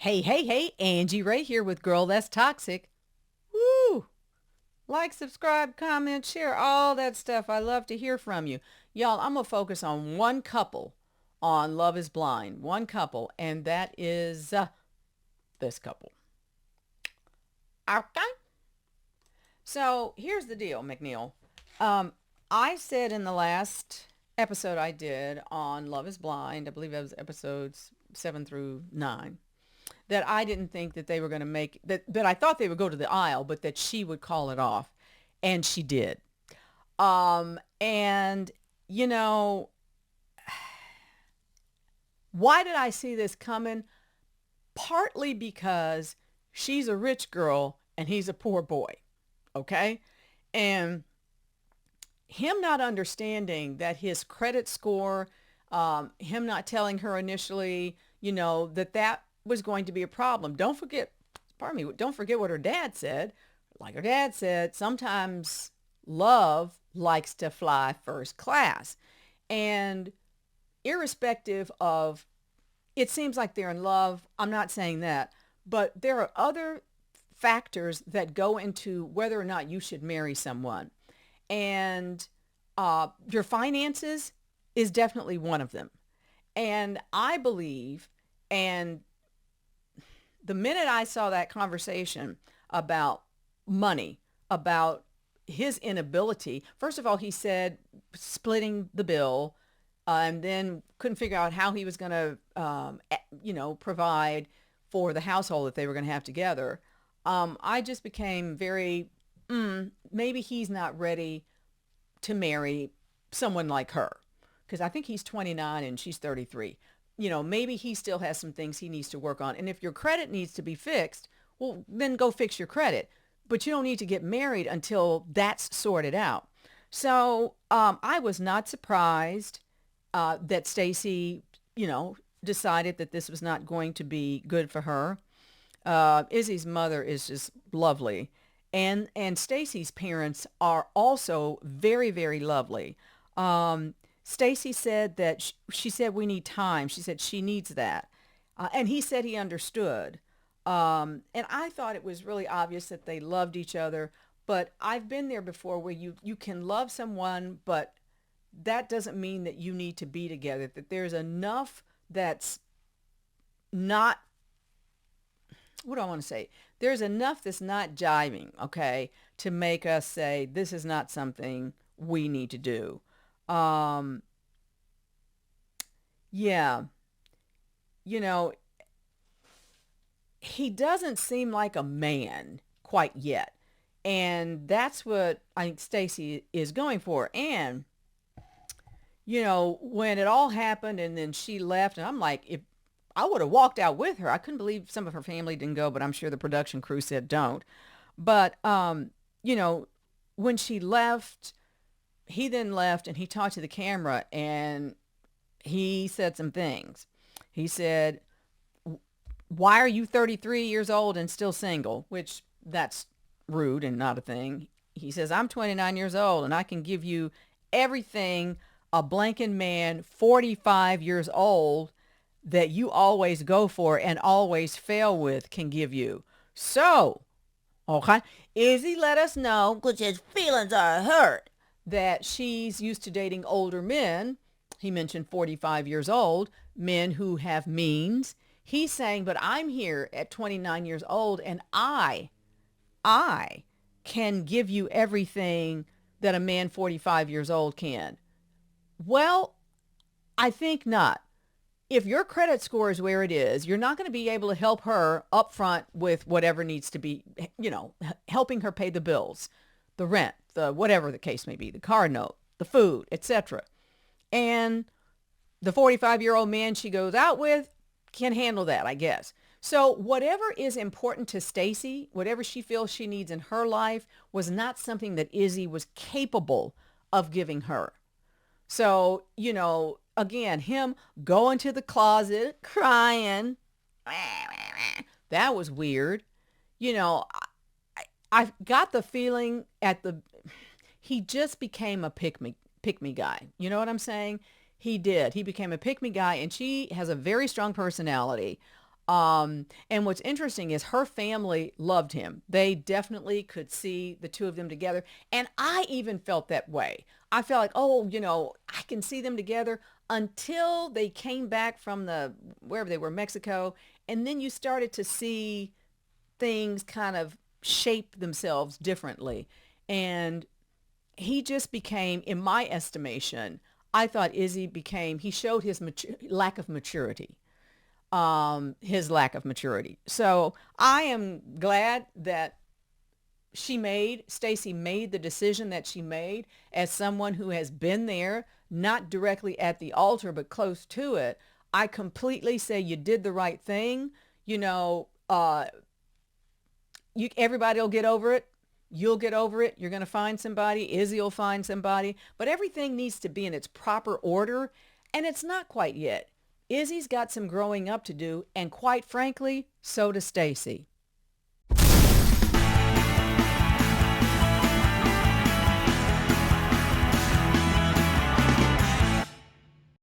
Hey, Angie Rae here with Girl That's Toxic. Woo! Like, subscribe, comment, share, all that stuff. I love to hear from you. Y'all, I'm going to focus on one couple on Love is Blind. One couple, and that is this couple. Okay? So here's the deal, McNeil. Um, I said in the last episode I did on Love is Blind, I believe it was episodes 7 through 9, that I didn't think that they were going to make that I thought they would go to the aisle, but that she would call it off, and she did. And you know, why did I see this coming? Partly because she's a rich girl and he's a poor boy, okay? And him not understanding that his credit score, him not telling her initially, that was going to be a problem. Don't forget what her dad said. Like her dad said, sometimes love likes to fly first class. And irrespective of, it seems like they're in love. I'm not saying that, but there are other factors that go into whether or not you should marry someone. And your finances is definitely one of them. And I believe, and the minute I saw that conversation about money, about his inability, first of all, he said splitting the bill, and then couldn't figure out how he was going to, provide for the household that they were going to have together. I just became very, maybe he's not ready to marry someone like her, because I think he's 29 and she's 33. Maybe he still has some things he needs to work on. And if your credit needs to be fixed, well, then go fix your credit. But you don't need to get married until that's sorted out. So I was not surprised that Stacy, decided that this was not going to be good for her. Izzy's mother is just lovely. And Stacy's parents are also very, very lovely. Stacy said that she said we need time. She said she needs that. And he said he understood. And I thought it was really obvious that they loved each other. But I've been there before where you can love someone, but that doesn't mean that you need to be together, that there's enough that's not, what do I want to say? There's enough that's not jiving, okay, to make us say this is not something we need to do. Um, yeah, you know, he doesn't seem like a man quite yet. And that's what I think Stacy is going for. And, when it all happened and then she left, and I'm like, if I would have walked out with her, I couldn't believe some of her family didn't go, but I'm sure the production crew said don't. But, you know, when she left, he then left and he talked to the camera and he said some things. He said, why are you 33 years old and still single? Which that's rude and not a thing. He says, I'm 29 years old and I can give you everything a blanking man 45 years old that you always go for and always fail with can give you. So, okay, Izzy let us know, because his feelings are hurt, that she's used to dating older men. He mentioned 45 years old, men who have means. He's saying, but I'm here at 29 years old and I can give you everything that a man 45 years old can. Well, I think not. If your credit score is where it is, you're not going to be able to help her up front with whatever needs to be, helping her pay the bills, the rent, the whatever the case may be, the car note, the food, etc. And the 45-year-old man she goes out with can handle that, I guess. So whatever is important to Stacy, whatever she feels she needs in her life, was not something that Izzy was capable of giving her. So, again, him going to the closet, crying, that was weird. You know, I got the feeling he just became a pick me guy. You know what I'm saying? He did. He became a pick me guy, and she has a very strong personality. And what's interesting is her family loved him. They definitely could see the two of them together. And I even felt that way. I felt like, oh, I can see them together until they came back from wherever they were, Mexico. And then you started to see things kind of shape themselves differently. And he just became, in my estimation, I thought he showed his lack of maturity, So I am glad that Stacy made the decision that she made as someone who has been there, not directly at the altar, but close to it. I completely say you did the right thing. You know, everybody will get over it. You'll get over it. You're going to find somebody. Izzy will find somebody. But everything needs to be in its proper order. And it's not quite yet. Izzy's got some growing up to do. And quite frankly, so does Stacy.